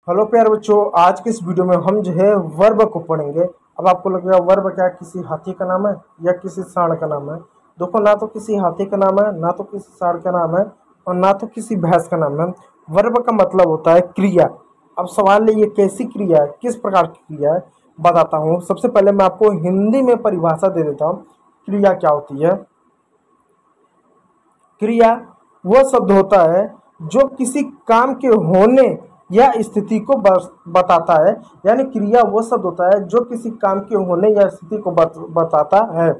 Hello प्यारे बच्चों, आज के इस वीडियो में हम जो है वर्ब को पढ़ेंगे। अब आपको लगेगा वर्ब क्या किसी हाथी का नाम है या किसी सांड का नाम है। देखो, ना तो किसी हाथी का नाम है, ना तो किसी सांड का नाम है और ना तो किसी भैंस का नाम है। वर्ब का मतलब होता है क्रिया। अब सवाल है ये कैसी क्रिया है, किस प्रकार की क्रिया है, बताता हूँ। सबसे पहले मैं आपको हिंदी में परिभाषा दे देता हूँ क्रिया क्या होती है। क्रिया वह शब्द होता है जो किसी काम के होने या स्थिति को बताता है। यानी क्रिया वो शब्द होता है जो किसी काम के होने या स्थिति को बताता है,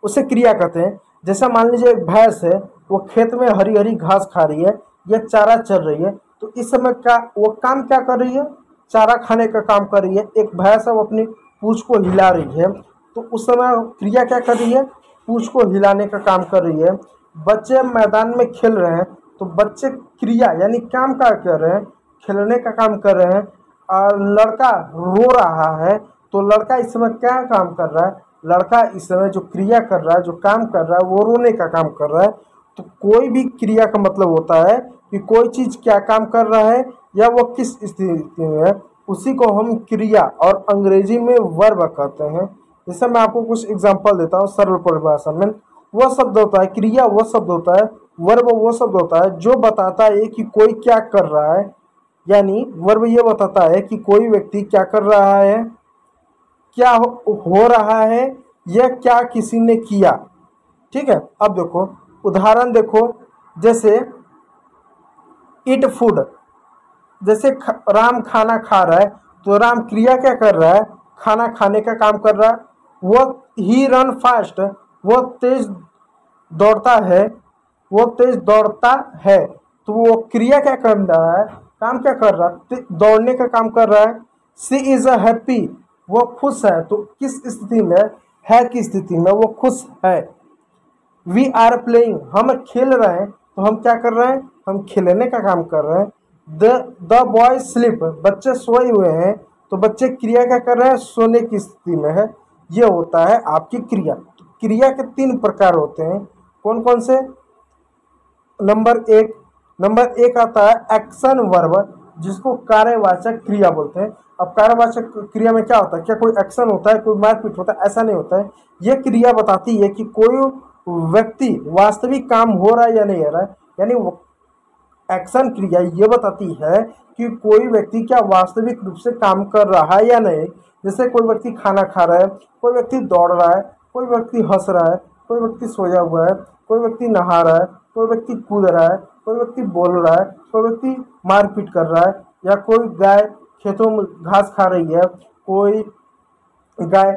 उसे क्रिया कहते हैं। जैसा मान लीजिए एक भैंस है, वो खेत में हरी हरी घास खा रही है या चारा चर रही है, तो इस समय क्या वो काम क्या कर रही है? चारा खाने का काम कर रही है। एक भैंस है, वो अपनी पूंछ को हिला रही है, तो उस समय क्रिया क्या कर रही है? पूंछ को हिलाने का काम कर रही है। बच्चे मैदान में खेल रहे हैं, तो बच्चे क्रिया यानी काम क्या कर रहे हैं? खेलने का काम कर रहे हैं। और लड़का रो रहा है, तो लड़का इस समय क्या काम कर रहा है? लड़का इस समय जो क्रिया कर रहा है, जो काम कर रहा है, वो रोने का काम कर रहा है। तो कोई भी क्रिया का मतलब होता है कि कोई चीज क्या काम कर रहा है या वो किस स्थिति में है, उसी को हम क्रिया और अंग्रेजी में वर्ब कहते हैं। जैसे मैं आपको कुछ एग्जांपल देता हूँ सरल परिभाषा में। वह शब्द होता है क्रिया, वो शब्द होता है वर्ब, वो शब्द होता है जो बताता है कि कोई क्या कर रहा है। यानी वर्ब ये बताता है कि कोई व्यक्ति क्या कर रहा है, क्या हो रहा है या क्या किसी ने किया। ठीक है, अब देखो उदाहरण देखो। जैसे ईट फूड, जैसे राम खाना खा रहा है, तो राम क्रिया क्या कर रहा है? खाना खाने का काम कर रहा है। वो ही रन फास्ट, वो तेज दौड़ता है, वो तेज दौड़ता है। तो वो क्रिया क्या कर रहा है? काम क्या कर रहा है? दौड़ने का काम कर रहा है। सी इज अ हैप्पी, वो खुश है। तो किस स्थिति में है? की स्थिति में वो खुश है। वी आर प्लेइंग, हम खेल रहे हैं, तो हम क्या कर रहे हैं? हम खेलने का काम कर रहे हैं। द बॉय स्लीप, बच्चे सोए हुए हैं, तो बच्चे क्रिया क्या कर रहे हैं? सोने की स्थिति में है। ये होता है आपकी क्रिया। तो क्रिया के 3 प्रकार होते हैं। कौन कौन से? नंबर एक आता है एक्शन वर्ब, जिसको कार्यवाचक क्रिया बोलते हैं। अब कार्यवाचक क्रिया में क्या होता है? क्या कोई एक्शन होता है, कोई मारपीट होता है? ऐसा नहीं होता है। यह क्रिया बताती है कि कोई व्यक्ति वास्तविक काम हो रहा है या नहीं हो रहा है। यानी एक्शन क्रिया ये बताती है कि कोई व्यक्ति क्या वास्तविक रूप से काम कर रहा है या नहीं। जैसे कोई व्यक्ति खाना खा रहा है, कोई व्यक्ति दौड़ रहा है, कोई व्यक्ति हंस रहा है, कोई व्यक्ति सोया हुआ है, कोई व्यक्ति नहा रहा है, कोई व्यक्ति कूद रहा है, कोई व्यक्ति बोल रहा है, कोई व्यक्ति मारपीट कर रहा है, या कोई गाय खेतों में घास खा रही है, कोई गाय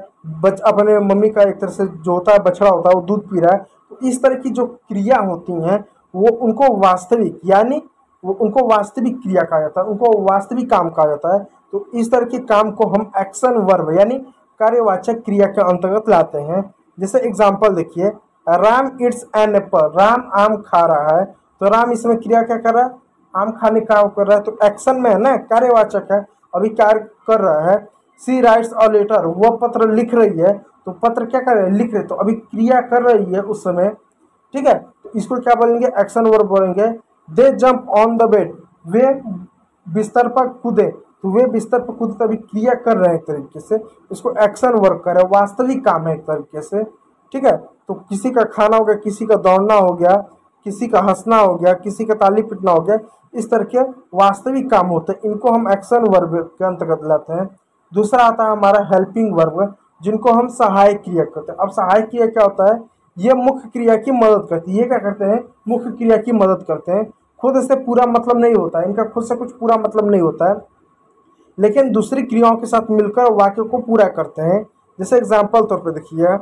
अपने मम्मी का एक तरह से जो होता है बछड़ा होता है वो दूध पी रहा है। तो इस तरह की जो क्रिया होती हैं वो उनको वास्तविक यानी वो उनको वास्तविक क्रिया कहा जाता है, उनको वास्तविक काम कहा जाता है। तो इस तरह के काम को हम एक्शन वर्ब यानी कार्यवाचक क्रिया के अंतर्गत लाते हैं। जैसे एग्जाम्पल देखिए, Ram it's an apple, Ram आम खा रहा है, तो राम इसमें क्रिया क्या कर रहा है? आम खाने का कर रहा है, तो एक्शन में है ना, कार्यवाचक है, अभी कार्य कर रहा है। सी राइट्स अ लेटर, वो पत्र लिख रही है, तो पत्र क्या कर रहे हैं? लिख रहे, तो अभी क्रिया कर रही है उस समय। ठीक है, तो इसको क्या बोलेंगे? एक्शन वर्ब बोलेंगे। दे जंप ऑन द बेड, वे बिस्तर पर कूदे, तो वे बिस्तर पर कूदे, तो अभी क्रिया कर रहे हैं एक तरीके से, इसको एक्शन वर्ब कर रहे हैं, वास्तविक काम है एक तरीके से। ठीक है, तो किसी का खाना हो गया, किसी का दौड़ना हो गया, किसी का हंसना हो गया, किसी का ताली पीटना हो गया, इस तरह के वास्तविक काम होते हैं, इनको हम एक्शन वर्ब के अंतर्गत लाते हैं। दूसरा आता है हमारा हेल्पिंग वर्ब, जिनको हम सहायक क्रिया कहते हैं। अब सहायक क्रिया क्या होता है? ये मुख्य क्रिया की मदद करती है। ये क्या करते हैं? मुख्य क्रिया की मदद करते हैं। खुद से पूरा मतलब नहीं होता है, इनका खुद से कुछ पूरा मतलब नहीं होता है, लेकिन दूसरी क्रियाओं के साथ मिलकर वाक्य को पूरा करते हैं। जैसे एग्जाम्पल तौर पर देखिए,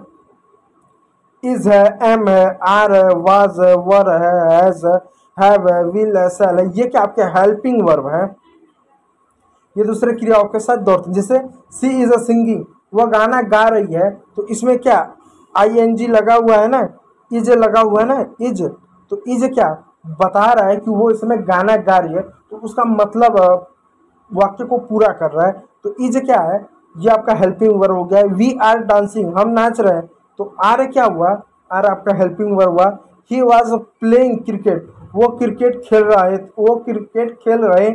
इज है, एम है, आर है, वाज है, वर है, हैज है, हैव है, विल है, शैल है। ये क्या आपके हेल्पिंग वर्ब है, ये दूसरे क्रियाओं के साथ दौड़ते हैं। जैसे सी इज अ सिंगिंग, वह गाना गा रही है, तो इसमें क्या ING लगा हुआ है ना, इज लगा हुआ है ना, इज, तो इज क्या बता रहा है कि वो इसमें गाना गा रही है, तो उसका मतलब वाक्य को पूरा कर रहा है। तो इज क्या है? ये आपका हेल्पिंग वर्ब हो गया। वी आर डांसिंग, हम नाच रहे हैं, तो आर क्या हुआ? आर आपका हेल्पिंग वर्ब हुआ। ही वॉज प्लेइंग क्रिकेट, वो क्रिकेट खेल रहा है, वो क्रिकेट खेल रहे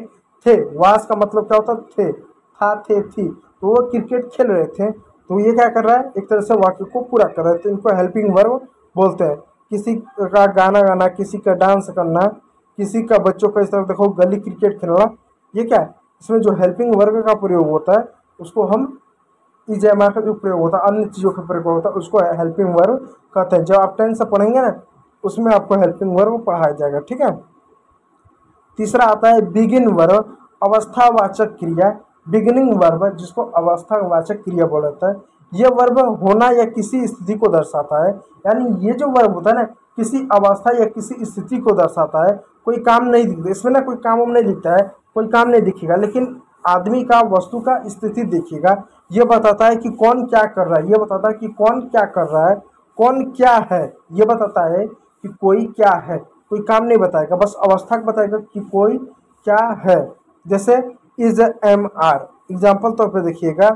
थे, वास का मतलब क्या होता थे, था, थे, थी, तो वो क्रिकेट खेल रहे थे। तो ये क्या कर रहा है, एक तरह से वाक्य को पूरा कर रहा है, तो इनको हेल्पिंग वर्ब बोलते हैं। किसी का गाना गाना, किसी का डांस करना, किसी का बच्चों का इस तरह देखो गली क्रिकेट खेलना, ये क्या है, इसमें जो हेल्पिंग वर्ब का प्रयोग होता है उसको हम इजेमा का जो प्रयोग होता है, अन्य चीज़ों का प्रयोग होता है, उसको हेल्पिंग वर्ब कहते हैं। जब आप 10 से पढ़ेंगे ना, उसमें आपको हेल्पिंग वर्ब पढ़ाया जाएगा, ठीक है। तीसरा आता है बिगिन वर्ब, अवस्थावाचक क्रिया। बिगिनिंग वर्ब जिसको अवस्थावाचक क्रिया बोला जाता है, यह वर्ब होना या किसी स्थिति को दर्शाता है। यानी ये जो वर्ब होता है ना, किसी अवस्था या किसी स्थिति को दर्शाता है। कोई काम नहीं दिखता इसमें ना, कोई काम नहीं दिखता है, कोई काम नहीं दिखेगा, लेकिन आदमी का, वस्तु का स्थिति देखिएगा। ये बताता है कि कौन क्या कर रहा है, ये बताता है कि कौन क्या कर रहा है, कौन क्या है, ये बताता है कि कोई क्या है। कोई काम नहीं बताएगा, बस अवस्था को बताएगा कि कोई क्या है। जैसे इज एम आर, एग्जाम्पल तौर पे देखिएगा,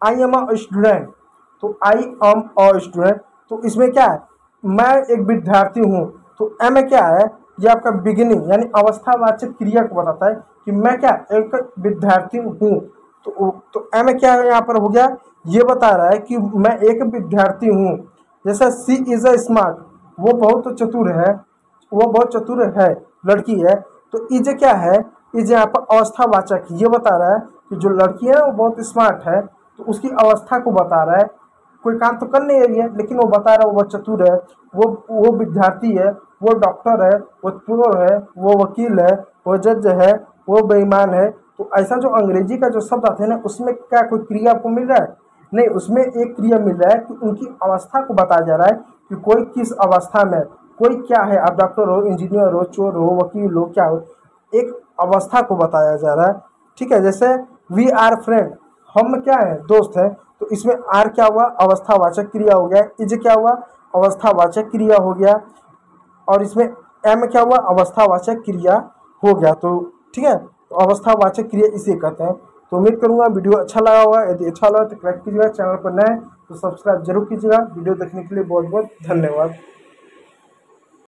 आई एम अ स्टूडेंट, तो आई एम अ स्टूडेंट, तो इसमें क्या है, मैं एक विद्यार्थी हूँ। तो एम क्या है, ये आपका बिगिनिंग यानी अवस्थावाचक क्रिया को बताता है कि मैं क्या एक विद्यार्थी हूँ। तो एम क्या है यहाँ पर हो गया, ये बता रहा है कि मैं एक विद्यार्थी हूँ। जैसे सी इज अ स्मार्ट, वो बहुत चतुर है, वो बहुत चतुर है, लड़की है। तो इज क्या है, इज यहाँ पर अवस्थावाचक, ये बता रहा है कि जो लड़की है वो बहुत स्मार्ट है, तो उसकी अवस्था को बता रहा है। कोई काम तो कर नहीं रही है, लेकिन वो बता रहा है वो चतुर है, वो विद्यार्थी है, वो डॉक्टर है, वो चोर है, वो वकील है, वो जज है, वो बेईमान है। तो ऐसा जो अंग्रेजी का जो शब्द आते हैं ना, उसमें क्या कोई क्रिया आपको मिल रहा है? नहीं, उसमें एक क्रिया मिल रहा है कि उनकी अवस्था को बताया जा रहा है कि कोई किस अवस्था में, कोई क्या है। आप डॉक्टर हो, इंजीनियर हो, चोर हो, वकील हो, क्या हो, एक अवस्था को बताया जा रहा है, ठीक है। जैसे वी आर फ्रेंड, हम क्या है, दोस्त है। तो इसमें आर क्या हुआ, अवस्थावाचक क्रिया हो गया। इज क्या हुआ, अवस्थावाचक क्रिया हो गया। और इसमें एम क्या हुआ, अवस्थावाचक क्रिया हो गया। तो ठीक है, तो अवस्थावाचक क्रिया इसे कहते हैं। तो उम्मीद करूंगा वीडियो अच्छा लगा होगा। यदि अच्छा लगा तो लाइक कीजिएगा, चैनल पर नए तो सब्सक्राइब जरूर कीजिएगा। वीडियो देखने के लिए बहुत बहुत धन्यवाद।